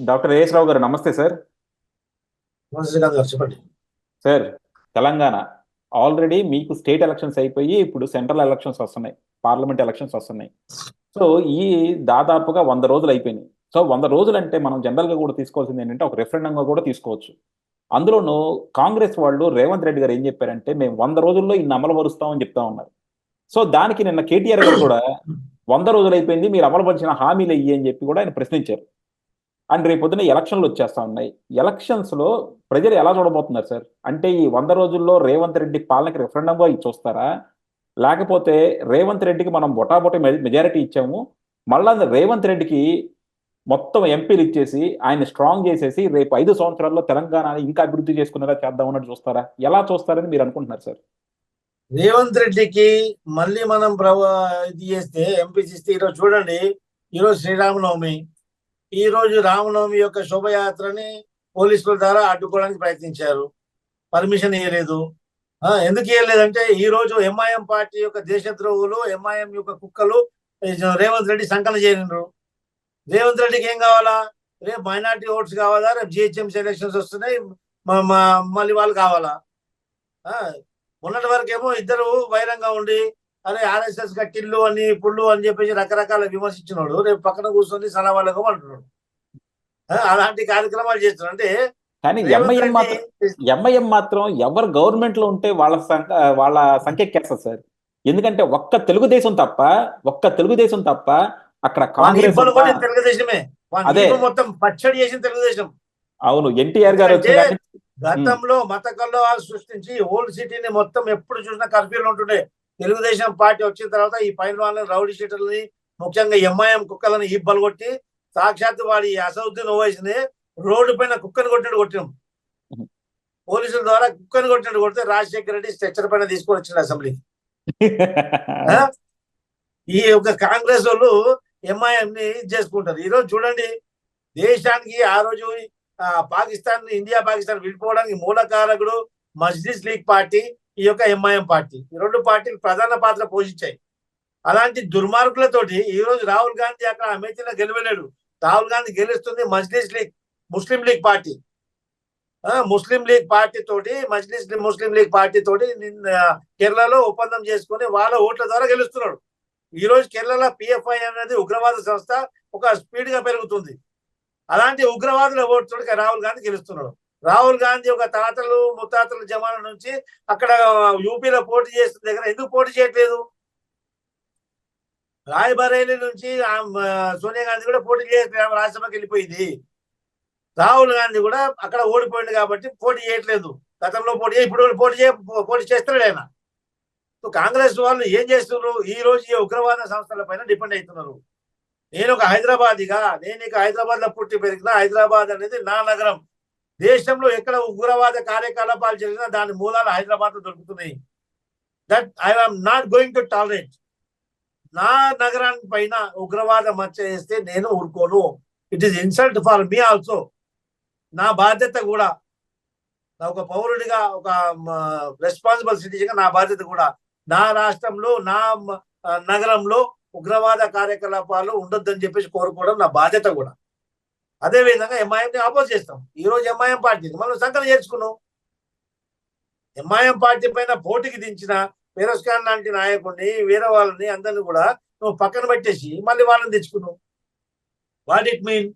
Doctor as రావు గారు నమస్తే sir. Srikanth గారు చెప్పండి. సార్, తెలంగాణ ఆల్రెడీ మీకు స్టేట్ ఎలక్షన్స్ అయిపోయి ఇప్పుడు సెంట్రల్ ఎలక్షన్స్ వస్తున్నాయి, పార్లమెంట్ ఎలక్షన్స్ వస్తున్నాయి. సో ఈ దాదాపుగా 100 రోజులు అయిపోయినాయి. సో 100 రోజులు అంటే మనం జనరల్గా కూడా తీసుకోవాల్సింది ఏంటంటే ఒక రెఫరెండంగా కూడా తీసుకోవచ్చు. అందులోనూ కాంగ్రెస్ వాళ్ళు రేవంత్ రెడ్డి గారు ఏం చెప్పారంటే మేము 100 రోజుల్లో ఇన్ని అమలు పరుస్తామని చెప్తా ఉన్నారు. సో దానికి నిన్న కేటీఆర్ గారు కూడా 100 రోజులు అయిపోయింది, మీరు అమలుపరిచిన హామీలు ఇయ్యి అని చెప్పి కూడా ఆయన ప్రశ్నించారు. అండ్ రేపు పొద్దున ఎలక్షన్లు వచ్చేస్తా ఉన్నాయి. ఎలక్షన్స్ లో ప్రజలు ఎలా చూడబోతున్నారు సార్? అంటే ఈ 100 రోజుల్లో రేవంత్ రెడ్డి పాలనకి రెఫరెండంగా ఇది చూస్తారా, లేకపోతే రేవంత్ రెడ్డికి మనం బొటాబొటి మెజారిటీ ఇచ్చాము, మళ్ళా రేవంత్ రెడ్డికి మొత్తం ఎంపీలు ఇచ్చేసి ఆయన స్ట్రాంగ్ చేసేసి రేపు 5 సంవత్సరాల్లో తెలంగాణని ఇంకా అభివృద్ధి చేసుకునేలా చేద్దాం అన్నట్టు చూస్తారా? ఎలా చూస్తారని మీరు అనుకుంటున్నారు సార్? రేవంత్ రెడ్డికి మళ్ళీ మనం ఇది చేస్తే ఎంపీ ఇస్తే ఈరోజు చూడండి, ఈరోజు శ్రీరామనవమి. ఈ రోజు రామనవమి యొక్క శోభయాత్రని పోలీసుల ద్వారా అడ్డుకోవడానికి ప్రయత్నించారు. పర్మిషన్ ఇవ్వలేదు. ఎందుకు ఇవ్వలేదంటే ఈ రోజు ఎంఐఎం పార్టీ యొక్క దేశద్రోహులు, ఎంఐఎం యొక్క కుక్కలు రేవంత్ రెడ్డి సంకలనం చేయరు. రేవంత్ రెడ్డికి ఏం కావాలా? రేపు మైనార్టీ ఓట్స్ కావాలా? రేపు జిహెచ్ఎంసీ ఎలక్షన్స్ వస్తున్నాయి, మళ్ళీ వాళ్ళు కావాలా? మొన్నటి వరకేమో ఇద్దరు వైరంగా ఉండి అరే ఆర్ఎస్ఎస్ కట్టిల్లు అని పుళ్ళు అని చెప్పేసి రకరకాల విమర్శించినాడు, రేపు పక్కన కూర్చొని సలవాళ్ళకు అంటున్నాడు. అలాంటి కార్యక్రమాలు చేస్తున్నాడు. అంటే కానీ ఎంఐఎం మాత్రం ఎవరు గవర్నమెంట్ లో ఉంటే వాళ్ళ సంఖ్య ఎక్కేస్తారు సార్. ఎందుకంటే ఒక్క తెలుగుదేశం తప్ప అక్కడ కాంగ్రెస్ తెలుగుదేశమే మొత్తం పచ్చడి చేసిన తెలుగుదేశం. అవును, ఎన్టీఆర్ గారు గతంలో మత కల్లోలాలు సృష్టించి ఓల్డ్ సిటీని మొత్తం ఎప్పుడు చూసినా కర్ఫ్యూలు ఉంటుండే. తెలుగుదేశం పార్టీ వచ్చిన తర్వాత ఈ పైన వాళ్ళని రౌడీ షీటర్లని, ముఖ్యంగా ఎంఐఎం కుక్కలని ఇబ్బలు కొట్టి సాక్షాత్ వాడి అసదుద్దీన్ ఓవైసీని రోడ్డు పైన కుక్కని కొట్టినాం. పోలీసుల ద్వారా కుక్కని కొట్టినట్టు కొడితే రాజశేఖర రెడ్డి స్ట్రక్చర్ పైన తీసుకొని వచ్చింది అసెంబ్లీకి. ఈ యొక్క కాంగ్రెస్ వాళ్ళు ఎంఐఎం ని చేసుకుంటారు. ఈరోజు చూడండి, దేశానికి ఆ రోజు ఇండియా పాకిస్తాన్ విడిపోవడానికి మూలకారకుడు మజ్లిస్ లీగ్ పార్టీ, ఈ యొక్క ఎంఐఎం పార్టీ. ఈ రెండు పార్టీలు ప్రధాన పాత్ర పోషించాయి. అలాంటి దుర్మార్గులతోటి ఈ రోజు రాహుల్ గాంధీ అక్కడ అమేథీలో గెలవలేడు. రాహుల్ గాంధీ గెలుస్తుంది ముస్లిం లీగ్ పార్టీ. ముస్లిం లీగ్ పార్టీ తోటి ముస్లిం లీగ్ పార్టీ తోటి కేరళలో ఒప్పందం చేసుకుని వాళ్ళ ఓట్ల ద్వారా గెలుస్తున్నాడు. ఈ రోజు కేరళలో పిఎఫ్ఐ అనేది ఉగ్రవాద సంస్థ ఒక స్పీడ్ గా పెరుగుతుంది. అలాంటి ఉగ్రవాదుల ఓటుతో రాహుల్ గాంధీ గెలుస్తున్నాడు. రాహుల్ గాంధీ ఒక తాతలు ముత్తాతల జమానా నుంచి అక్కడ యూపీలో పోటీ చేస్తున్న దగ్గర ఎందుకు పోటీ చేయట్లేదు? రాయ్బరేలీ నుంచి సోనియా గాంధీ కూడా పోటీ చేయట్లేదు, రాజ్యసభకి వెళ్ళిపోయింది. రాహుల్ గాంధీ కూడా అక్కడ ఓడిపోయింది కాబట్టి పోటీ చేయట్లేదు. గతంలో ఇప్పుడు పోటీ చేస్తాడు ఆయన. కాంగ్రెస్ వాళ్ళు ఏం చేస్తున్నారు? ఈ రోజు ఈ ఉగ్రవాద సంస్థల పైన డిపెండ్ అవుతున్నారు. నేను ఒక హైదరాబాద్గా, నేను ఇక హైదరాబాద్ లో పుట్టి పెరిగిన, హైదరాబాద్ అనేది నా నగరం. దేశంలో ఎక్కడ ఉగ్రవాద కార్యకలాపాలు జరిగినా దాని మూలాలు హైదరాబాద్ లో దొరుకుతున్నాయి. That I'm not going to tolerate. నా నగరాన్ని పైన ఉగ్రవాదం చేస్తే నేను ఊరుకోను. It is insult for me also. నా బాధ్యత కూడా, ఒక పౌరుడిగా, ఒక రెస్పాన్సిబుల్ సిటిజన్గా నా బాధ్యత కూడా, నా రాష్ట్రంలో నా నగరంలో ఉగ్రవాద కార్యకలాపాలు ఉండొద్దని చెప్పేసి కోరుకోవడం నా బాధ్యత కూడా. అదే విధంగా ఎంఐఎంని అపోజ్ చేస్తాం. ఈ రోజు ఎంఐఎం పార్టీని మనం సంకలనం చేర్చుకున్నాం. ఎంఐఎం పార్టీ పైన పోటీకి దించిన ఫిరోజ్ ఖాన్ లాంటి నాయకుడిని, వేరే వాళ్ళని అందరినీ కూడా నువ్వు పక్కన పెట్టేసి మళ్ళీ వాళ్ళని తెచ్చుకున్నావు. What it mean?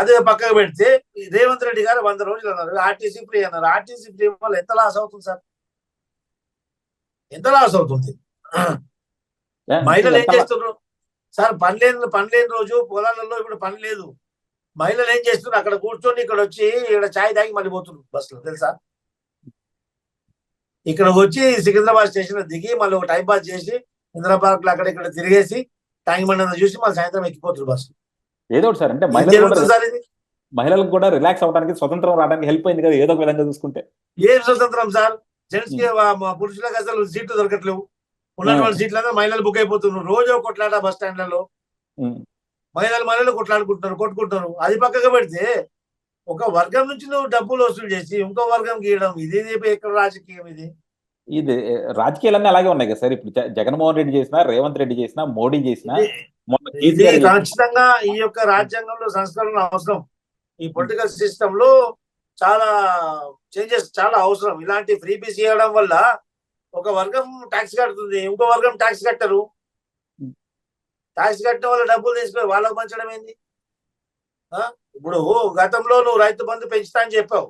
అదే పక్కకు పెడితే రేవంత్ రెడ్డి గారు 100 రోజులు అన్నారు, ఆర్టీసీ ఫ్రీ అన్నారు. ఆర్టీసీ ఫ్రీ వల్ల ఎంత లాస్ అవుతుంది సార్? ఎంత లాస్ అవుతుంది? మహిళలు ఏం చేస్తున్నారు సార్? పని లేని రోజు పొలాలలో ఇప్పుడు పని లేదు. మహిళలు ఏం చేస్తున్నారు? అక్కడ కూర్చొని ఇక్కడ వచ్చి ఇక్కడ ఛాయ్ తాగి మళ్ళీ పోతున్నారు బస్సులో, తెలుసా? ఇక్కడ వచ్చి సికింద్రాబాద్ స్టేషన్ లో దిగి మళ్ళీ ఒక టైం పాస్ చేసి ఇందిరా పార్క్ లో అక్కడ ఇక్కడ తిరిగేసి ట్యాంక్ బండ్ చూసి మళ్ళీ సాయంత్రం ఎక్కిపోతున్నారు బస్సు. ఏదో ఒకటి సార్, అంటే మహిళలకు కూడా రిలాక్స్ అవడానికి, స్వతంత్రం రావడానికి హెల్ప్ అయింది కదా ఏదో ఒక విధంగా చూసుకుంటే. ఏం స్వతంత్రం సార్? జెంట్స్ కి పురుషులకు అసలు సీట్లు దొరకట్లేవు. ఉన్నటువంటి సీట్లలో మహిళలు బుక్ అయిపోతున్నారు. రోజు కొట్లాట బస్ స్టాండ్లలో మహిళలు కొట్టుకుంటున్నారు. అది పక్కగా పెడితే ఒక వర్గం నుంచి నువ్వు డబ్బులు వసూలు చేసి ఇంకో వర్గం గీయడం, ఇది ఎక్కడ రాజకీయం? ఇది రాజకీయాలన్నీ అలాగే ఉన్నాయి కదా సార్. ఇప్పుడు జగన్మోహన్ రెడ్డి చేసినా, రేవంత్ రెడ్డి చేసినా, మోడీ చేసినా మొన్న ఇది కేసీఆర్ చెప్పిన ఖచ్చితంగా ఈ యొక్క రాజ్యాంగంలో సంస్కరణ అవసరం. ఈ పొలిటికల్ సిస్టమ్ లో చాలా చేంజెస్ చాలా అవసరం. ఇలాంటి ఫ్రీ బీస్ ఇవ్వడం వల్ల ఒక వర్గం ట్యాక్స్ కడుతుంది, ఇంకో వర్గం ట్యాక్స్ కట్టరు. ట్యాక్స్ కట్టిన వాళ్ళ డబ్బులు తీసుకొని వాళ్ళకు పంచడం ఏంది? ఇప్పుడు గతంలో నువ్వు రైతు బంధు పెంచుతా అని చెప్పావు,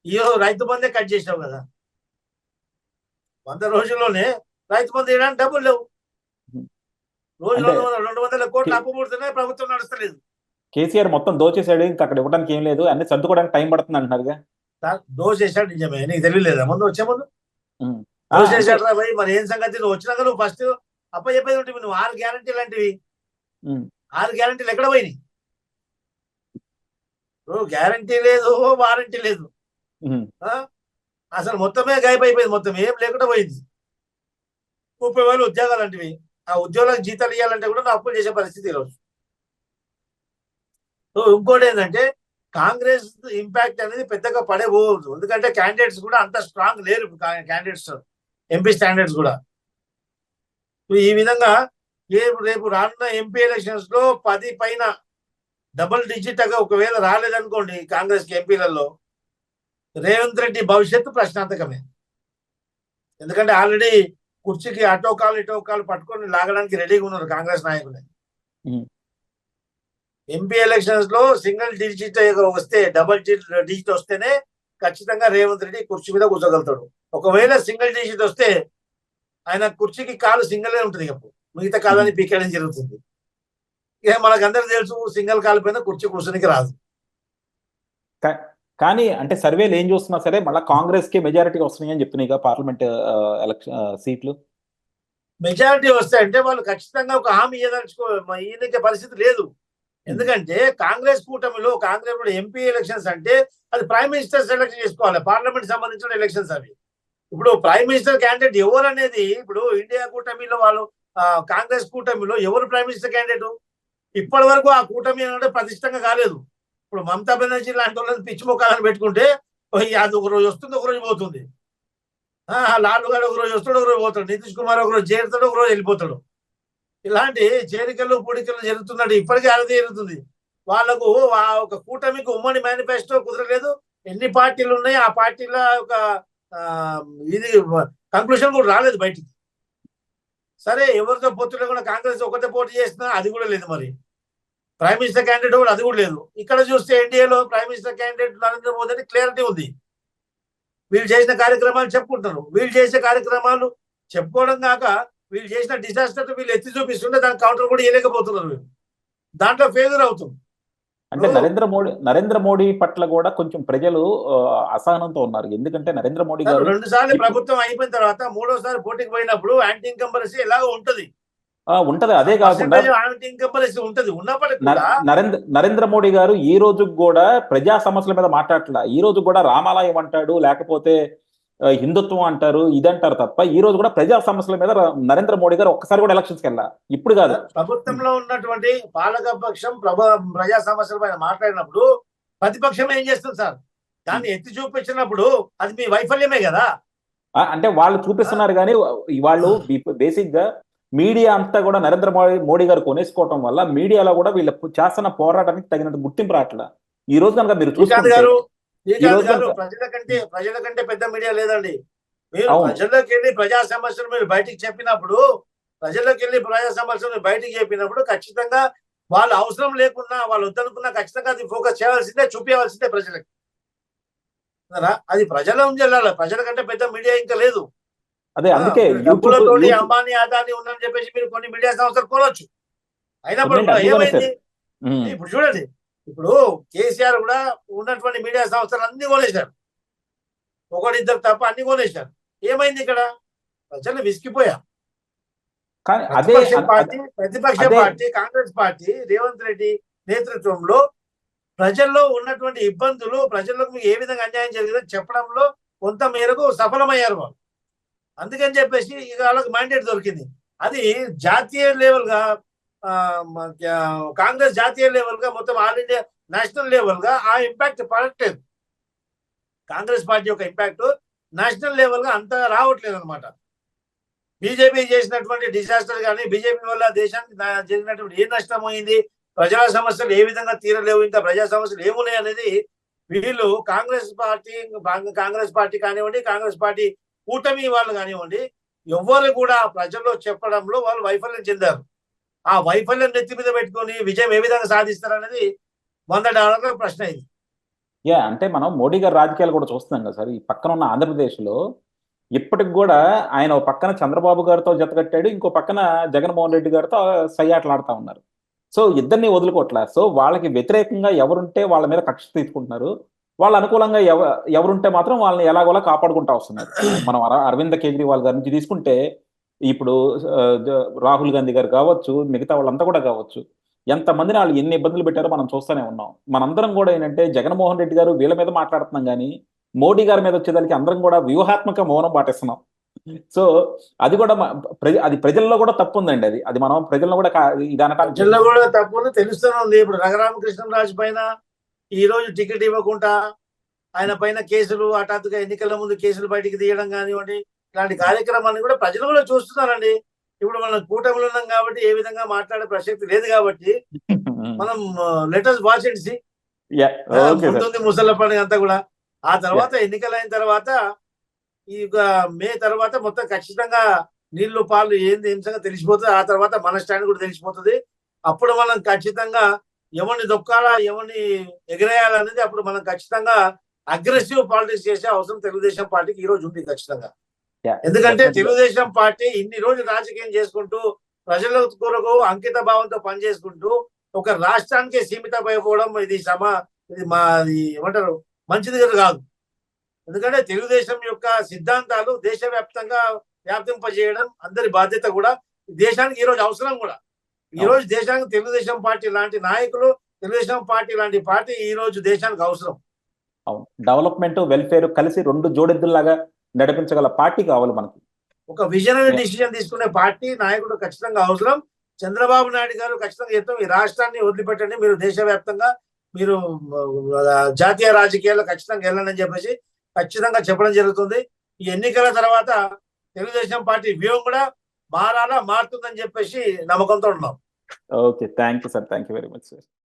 ఈ రైతు బంధే కట్ చేసావు కదా. 100 రోజుల్లోనే రైతు బంధు వేయడానికి డబ్బులు లేవు. రోజులో 200 కోట్లు అప్పు పుడుతున్నాయి, ప్రభుత్వం నడుస్తలేదు. కేసీఆర్ మొత్తం దోచేసాడు, ఇంకా అక్కడ ఇవ్వడానికి ఏం లేదు, అన్ని సర్దుకోవడానికి టైం పడుతుంది అంటున్నారుగా. దోచేసాడు నిజమే, నీకు తెలియలేదా ముందు వచ్చే ముందు? దోచేసాడు రా భయ్. మరి ఏం సంగతి? నువ్వు వచ్చినాక నువ్వు ఫస్ట్ అప్ప చెప్పేది ఉంటుంది, నువ్వు 6 గ్యారంటీ లాంటివి 6 గ్యారంటీలు ఎక్కడ పోయినాయి? గ్యారంటీ లేదు, వారంటీ లేదు, అసలు మొత్తమే గాయబ్ అయిపోయింది, మొత్తం ఏం లేకుండా పోయింది. 30,000 ఉద్యోగాలు అంటివి, ఆ ఉద్యోగాలకు జీతాలు ఇవ్వాలంటే కూడా నువ్వు అప్పులు చేసే పరిస్థితి ఈరోజు. సో ఇంకోటి ఏంటంటే కాంగ్రెస్ ఇంపాక్ట్ అనేది పెద్దగా పడేపోదు, ఎందుకంటే క్యాండిడేట్స్ కూడా అంత స్ట్రాంగ్ లేరు. క్యాండిడేట్స్ ఎంపీ స్టాండర్డ్స్ కూడా ఈ విధంగా రేపు రానున్న ఎంపీ ఎలక్షన్స్ లో 10 పైన డబుల్ డిజిట్ గా ఒకవేళ రాలేదనుకోండి కాంగ్రెస్ కి ఎంపీలలో, రేవంత్ రెడ్డి భవిష్యత్తు ప్రశ్నార్థకమే. ఎందుకంటే ఆల్రెడీ కుర్చీకి అటో కాలు పట్టుకొని లాగడానికి రెడీగా ఉన్నారు కాంగ్రెస్ నాయకులు. ఎంపీ ఎలక్షన్స్ లో సింగిల్ డిజిట్ వస్తే, డబుల్ డిజిట్ వస్తేనే ఖచ్చితంగా రేవంత్ రెడ్డి కుర్చీ మీద కూర్చోగలుగుతాడు. ఒకవేళ సింగిల్ డిజిట్ వస్తే ఆయన కుర్చీకి కాలు సింగిలే ఉంటుంది, అప్పుడు మిగతా కాలాన్ని పీకేయడం జరుగుతుంది. ఇక మనకందరికి తెలుసు సింగిల్ కాలు పైన కుర్చీ కూర్చోనికి రాదు. కానీ అంటే సర్వేలు ఏం చూస్తున్నా సరే మళ్ళీ కాంగ్రెస్ కి మెజారిటీ వస్తున్నాయి అని చెప్తున్నాయి పార్లమెంట్ ఎలక్షన్ సీట్లు. మెజారిటీ వస్తాయంటే వాళ్ళు ఖచ్చితంగా ఒక హామీ ఈయనకే పరిస్థితి లేదు. ఎందుకంటే కాంగ్రెస్ కూటమిలో ఎంపీ ఎలక్షన్స్ అంటే అది ప్రైమ్ మినిస్టర్ సెలెక్ట్ చేసుకోవాలి, పార్లమెంట్ సంబంధించిన ఎలక్షన్స్ అవి. ఇప్పుడు ప్రైమ్ మినిస్టర్ క్యాండిడేట్ ఎవరు అనేది, ఇప్పుడు ఇండియా కూటమిలో వాళ్ళు కాంగ్రెస్ కూటమిలో ఎవరు ప్రైమ్ మినిస్టర్ క్యాండిడేట్? ఇప్పటి వరకు ఆ కూటమి అంటే ప్రతిష్టంగా కాలేదు. ఇప్పుడు మమతా బెనర్జీ లాంటి వాళ్ళని పిచ్చి మొక్కలను పెట్టుకుంటే అది ఒక రోజు వస్తుంది, ఒక రోజు పోతుంది. లాలు గారు ఒక రోజు వస్తాడు, ఒక రోజు పోతాడు. నితీష్ కుమార్ ఒక రోజు చేరుతాడు, ఒక రోజు వెళ్ళిపోతాడు. ఇలాంటి చేరికలు పూడికలు జరుగుతున్నాడు, ఇప్పటికీ అదే జరుగుతుంది. వాళ్ళకు ఒక కూటమికి ఉమ్మడి మేనిఫెస్టో కుదరలేదు. ఎన్ని పార్టీలు ఉన్నాయి, ఆ పార్టీల ఒక ఇది కంక్లూషన్ కూడా రాలేదు బయటికి. సరే ఎవరితో పొత్తులో కూడా కాంగ్రెస్ ఒకటే పోటీ చేసినా అది కూడా లేదు. మరి ప్రైమ్ మినిస్టర్ క్యాండిడేట్ కూడా అది కూడా లేదు. ఇక్కడ చూస్తే ఎన్డీఏలో prime minister candidate Narendra Modi అని క్లారిటీ ఉంది. వీళ్ళు చేసిన కార్యక్రమాలు చెప్పుకుంటారు, వీళ్ళు చేసే కార్యక్రమాలు చెప్పుకోవడం కాక వీళ్ళు చేసిన డిజాస్టర్ వీళ్ళు ఎత్తి చూపిస్తుంటే దానికి కౌంటర్ కూడా ఇవ్వలేకపోతున్నారు. వీళ్ళు దాంట్లో ఫెయిల్యూర్ అవుతుంది. అంటే నరేంద్ర మోడీ పట్ల కూడా కొంచెం ప్రజలు అసహనంతో ఉన్నారు. ఎందుకంటే నరేంద్ర మోడీ గారు 2 సార్లు ప్రభుత్వం అయిపోయిన తర్వాత 3వసారి పోటీకి పోయినప్పుడు యాంటీ ఇన్కంబరెన్సీ ఎలాగో ఉంటది. అదే కాకుండా యాంటీ ఇన్కంబరెన్సీ ఉంటది. ఉన్నప్పటికీ నరేంద్ర మోడీ గారు ఈ రోజు కూడా ప్రజా సమస్యల మీద మాట్లాడట్లా. ఈ రోజు కూడా రామాలయం అంటాడు, లేకపోతే హిందుత్వం అంటారు, ఇదంటారు తప్ప ఈ రోజు కూడా ప్రజా సమస్యల మీద నరేంద్ర మోడీ గారు ఒక్కసారి కూడా ఎలక్షన్స్కి వెళ్ళా. ఇప్పుడు కాదు, ప్రభుత్వంలో ఉన్నటువంటి పాలక పక్షం ప్రజా సమస్యల పైన మాట్లాడినప్పుడు ప్రతిపక్షం ఏం చేస్తుంది సార్? దాన్ని ఎత్తి చూపించినప్పుడు అది మీ వైఫల్యమే కదా. అంటే వాళ్ళు చూపిస్తున్నారు, కానీ వాళ్ళు బేసిక్ గా మీడియా అంతా కూడా నరేంద్ర మోడీ గారు కొనేసుకోవటం వల్ల మీడియాలో కూడా వీళ్ళు చేస్తున్న పోరాటానికి తగినంత గుర్తింపు రావట్లా. ఈ రోజు కనుక మీరు చూసుకుంటే ప్రజల కంటే పెద్ద మీడియా లేదండి. మీరు ప్రజల్లోకి వెళ్ళి ప్రజా సమస్యలు మీరు బయటికి చెప్పినప్పుడు, బయటికి చెప్పినప్పుడు ఖచ్చితంగా వాళ్ళు అవసరం లేకున్నా, వాళ్ళు వద్దనుకున్నా ఖచ్చితంగా అది ఫోకస్ చేయాల్సిందే, చూపించవలసిందే ప్రజలకి. అది ప్రజల వెళ్ళాలి. ప్రజల కంటే పెద్ద మీడియా ఇంకా లేదు. అదే అందుకే డబ్బులతోటి అంబానీ అదానీ ఉందని చెప్పేసి మీరు కొన్ని మీడియా సంస్థలు కొనవచ్చు. అయినప్పుడు ఏమైంది ఇప్పుడు చూడండి, ఇప్పుడు కేసీఆర్ కూడా ఉన్నటువంటి మీడియా సంస్థలు అన్ని కొనేశారు, ఒకటిద్దరు తప్ప అన్ని కొనేశారు. ఏమైంది ఇక్కడ? ప్రజలు విసిగిపోయారు. ప్రతిపక్ష పార్టీ కాంగ్రెస్ పార్టీ రేవంత్ రెడ్డి నేతృత్వంలో ప్రజల్లో ఉన్నటువంటి ఇబ్బందులు, ప్రజలకు ఏ విధంగా అన్యాయం జరిగిందని చెప్పడంలో కొంత మేరకు సఫలమయ్యారు వాళ్ళు. అందుకని చెప్పేసి ఇక వాళ్ళకి మ్యాండేట్ దొరికింది. అది జాతీయ లెవెల్ గా కాంగ్రెస్ జాతీయ లెవెల్ గా మొత్తం ఆల్ ఇండియా నేషనల్ లెవెల్ గా ఆ ఇంపాక్ట్ పడట్లేదు. కాంగ్రెస్ పార్టీ యొక్క ఇంపాక్ట్ నేషనల్ లెవెల్ గా అంత రావట్లేదు అనమాట. బీజేపీ చేసినటువంటి డిజాస్టర్ కానీ బీజేపీ వల్ల దేశానికి జరిగినటువంటి ఏ నష్టం అయింది, ప్రజా సమస్యలు ఏ విధంగా తీరలేవు, ఇంకా ప్రజా సమస్యలు ఏమున్నాయి అనేది వీళ్ళు కాంగ్రెస్ పార్టీ కానివ్వండి, కాంగ్రెస్ పార్టీ కూటమి వాళ్ళు కానివ్వండి, ఎవ్వరు కూడా ప్రజల్లో చెప్పడంలో వాళ్ళు వైఫల్యం చెందారు. ఆ వైఫల్యం నెత్తి మీద పెట్టుకొని విజయం ఏ విధంగా సాధిస్తారనేది $100 ప్రశ్న ఇది. అంటే మనం మోడీ గారి రాజకీయాలు కూడా చూస్తున్నాం కదా సార్. ఈ పక్కన ఉన్న ఆంధ్రప్రదేశ్లో ఇప్పటికి కూడా ఆయన ఒక పక్కన చంద్రబాబు గారితో జతకట్టాడు, ఇంకో పక్కన జగన్మోహన్ రెడ్డి గారితో సయ్యాటలాడుతూ ఉన్నారు. సో ఇద్దరిని వదులుకోవట్లా. సో వాళ్ళకి వ్యతిరేకంగా ఎవరుంటే వాళ్ళ మీద కక్ష తీసుకుంటున్నారు, వాళ్ళ అనుకూలంగా ఎవరుంటే మాత్రం వాళ్ళని ఎలాగోలా కాపాడుకుంటా వస్తున్నారు. మనం అరవింద్ కేజ్రీవాల్ గారి నుంచి తీసుకుంటే ఇప్పుడు రాహుల్ గాంధీ గారు కావచ్చు, మిగతా వాళ్ళంతా కూడా కావచ్చు, ఎంతమందిని వాళ్ళు ఎన్ని ఇబ్బందులు పెట్టారో మనం చూస్తూనే ఉన్నాం. మనందరం కూడా ఏంటంటే జగన్మోహన్ రెడ్డి గారు వీళ్ళ మీద మాట్లాడుతున్నాం కానీ మోడీ గారి మీద వచ్చేదానికి అందరం కూడా వ్యూహాత్మక మౌనం పాటిస్తున్నాం. సో అది కూడా అది ప్రజల్లో కూడా తప్పు ఉందండి. అది మనం ప్రజల్లో కూడా ప్రజల్లో కూడా తప్పు ఉంది, తెలుస్తూనే ఉంది. ఇప్పుడు రఘురామకృష్ణరాజు పైన ఈ రోజు టికెట్ ఇవ్వకుండా ఆయన పైన కేసులు, హఠాత్తుగా ఎన్నికల ముందు కేసులు బయటికి తీయడం కానివ్వండి, ఇలాంటి కార్యక్రమాన్ని కూడా ప్రజలు కూడా చూస్తున్నారండి. ఇప్పుడు మనం కూటమిలో ఉన్నాం కాబట్టి ఏ విధంగా మాట్లాడే ప్రసక్తి లేదు కాబట్టి మనం లెటర్స్ వాచ్ అండ్ సీ. ముందుంది ముసళ్ళ పండుగ అంతా కూడా. ఆ తర్వాత ఎన్నికలైన తర్వాత ఈ మే తర్వాత మొత్తం ఖచ్చితంగా నీళ్లు పాలు ఏంది హింసంగా తెలిసిపోతుంది. ఆ తర్వాత మన స్టాండ్ కూడా తెలిసిపోతుంది. అప్పుడు మనం ఖచ్చితంగా ఎవరిని దొక్కాలా, ఎవరిని ఎగిరేయాలనేది అప్పుడు మనం ఖచ్చితంగా అగ్రెసివ్ పాలిటిక్స్ చేసే అవసరం తెలుగుదేశం పార్టీకి ఈ రోజు ఉంది ఖచ్చితంగా. ఎందుకంటే తెలుగుదేశం పార్టీ ఇన్ని రోజులు రాజకీయం చేసుకుంటూ ప్రజల కొరకు అంకిత భావంతో పనిచేసుకుంటూ ఒక రాష్ట్రానికి సీమితమైపోవడం ఇది ఏమంటారు మంచిది కాదు. ఎందుకంటే తెలుగుదేశం యొక్క సిద్ధాంతాలు దేశవ్యాప్తంగా వ్యాప్తింపజేయడం అందరి బాధ్యత కూడా, దేశానికి ఈ రోజు అవసరం కూడా. ఈ రోజు దేశానికి తెలుగుదేశం పార్టీ లాంటి నాయకులు, తెలుగుదేశం పార్టీ లాంటి పార్టీ ఈ రోజు దేశానికి అవసరం. డెవలప్మెంట్, వెల్ఫేర్ కలిసి రెండు జోడెద్దుల్లాగా నడిపించగల పార్టీ కావాలి మనకి. ఒక విజనరీ డిసిజన్ తీసుకునే పార్టీ నాయకుడు ఖచ్చితంగా అవసరం. చంద్రబాబు నాయుడు గారు ఖచ్చితంగా చెప్తాం, ఈ రాష్ట్రాన్ని వదిలిపెట్టండి, మీరు దేశవ్యాప్తంగా మీరు జాతీయ రాజకీయాల్లో ఖచ్చితంగా వెళ్ళండి అని చెప్పేసి ఖచ్చితంగా చెప్పడం జరుగుతుంది. ఈ ఎన్నికల తర్వాత తెలుగుదేశం పార్టీ వ్యూహం కూడా మారుతుందని చెప్పేసి నమ్మకంతో ఉన్నాం. Okay, thank you sir, thank you very much sir.